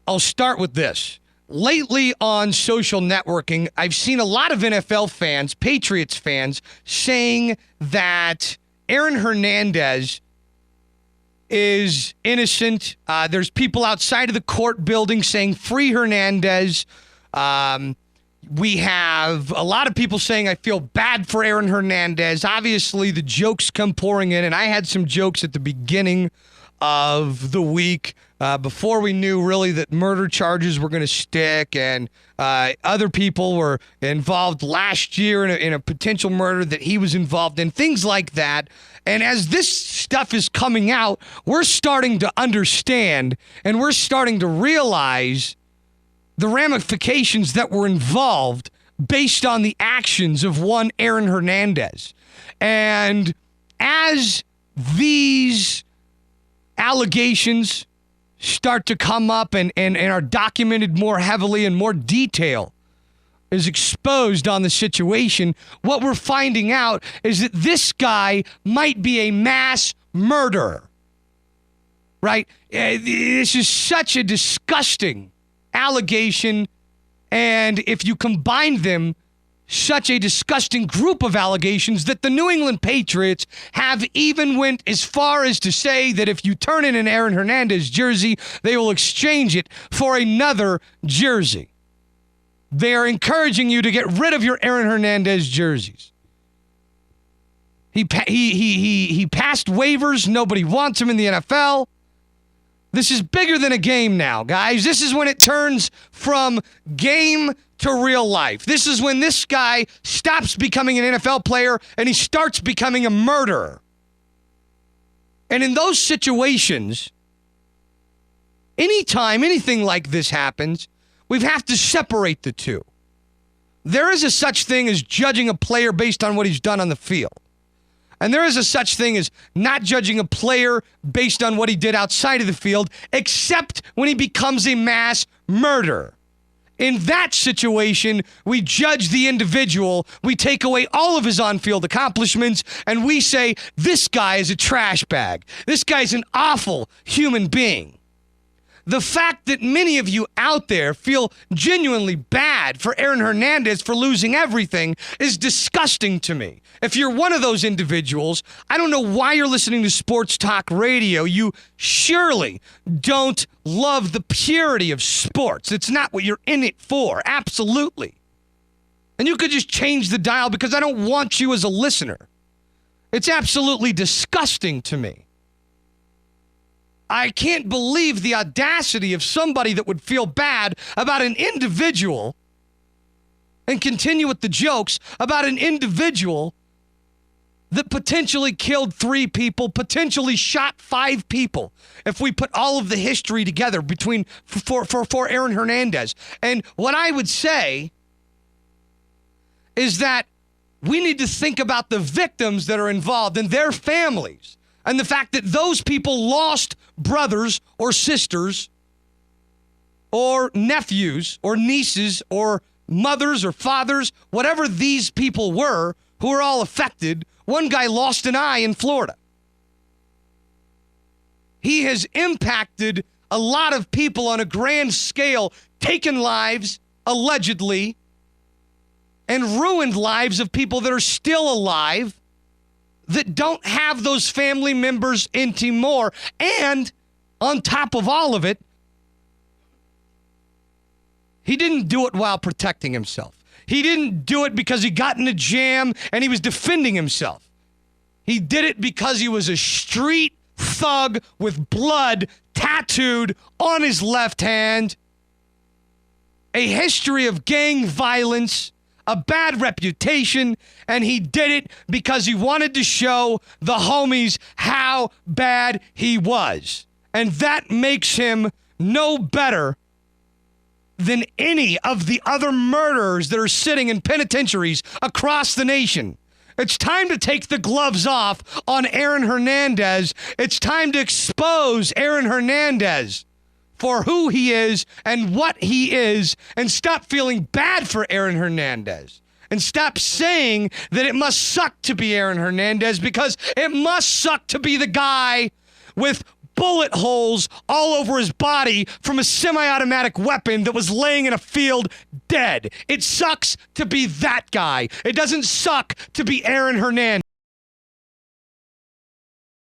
I'll start with this. Lately on social networking, I've seen a lot of NFL fans, Patriots fans, saying that Aaron Hernandez is innocent. There's people outside of the court building saying, free Hernandez. We have a lot of people saying, I feel bad for Aaron Hernandez. Obviously, the jokes come pouring in, and I had some jokes at the beginning of the week before we knew really that murder charges were going to stick, and other people were involved last year in a potential murder that he was involved in, things like that. And as this stuff is coming out, we're starting to understand and we're starting to realize the ramifications that were involved based on the actions of one Aaron Hernandez. And as these allegations start to come up and are documented more heavily and more detail is exposed on the situation, what we're finding out is that this guy might be a mass murderer, right? This is such a disgusting allegation, and if you combine them, such a disgusting group of allegations that the New England Patriots have even went as far as to say that if you turn in an Aaron Hernandez jersey, they will exchange it for another jersey. They are encouraging you to get rid of your Aaron Hernandez jerseys. He passed waivers. Nobody wants him in the NFL. This is bigger than a game now, guys. This is when it turns from game to real life. This is when this guy stops becoming an NFL player and he starts becoming a murderer. And in those situations, anytime anything like this happens, we have to separate the two. There is a such thing as judging a player based on what he's done on the field. And there is a such thing as not judging a player based on what he did outside of the field, except when he becomes a mass murderer. In that situation, we judge the individual, we take away all of his on-field accomplishments, and we say, this guy is a trash bag. This guy's an awful human being. The fact that many of you out there feel genuinely bad for Aaron Hernandez for losing everything is disgusting to me. If you're one of those individuals, I don't know why you're listening to sports talk radio. You surely don't love the purity of sports. It's not what you're in it for. Absolutely. And you could just change the dial because I don't want you as a listener. It's absolutely disgusting to me. I can't believe the audacity of somebody that would feel bad about an individual and continue with the jokes about an individual that potentially killed 3 people, potentially shot 5 people. If we put all of the history together for Aaron Hernandez. And what I would say is that we need to think about the victims that are involved and their families. And the fact that those people lost brothers or sisters or nephews or nieces or mothers or fathers, whatever these people were, who are all affected. One guy lost an eye in Florida. He has impacted a lot of people on a grand scale, taken lives, allegedly, and ruined lives of people that are still alive, that don't have those family members anymore. And on top of all of it, he didn't do it while protecting himself. He didn't do it because he got in a jam and he was defending himself. He did it because he was a street thug with blood tattooed on his left hand, a history of gang violence, a bad reputation, and he did it because he wanted to show the homies how bad he was. And that makes him no better than any of the other murderers that are sitting in penitentiaries across the nation. It's time to take the gloves off on Aaron Hernandez. It's time to expose Aaron Hernandez for who he is and what he is, and stop feeling bad for Aaron Hernandez. And stop saying that it must suck to be Aaron Hernandez, because it must suck to be the guy with bullet holes all over his body from a semi-automatic weapon that was laying in a field dead. It sucks to be that guy. It doesn't suck to be Aaron Hernandez.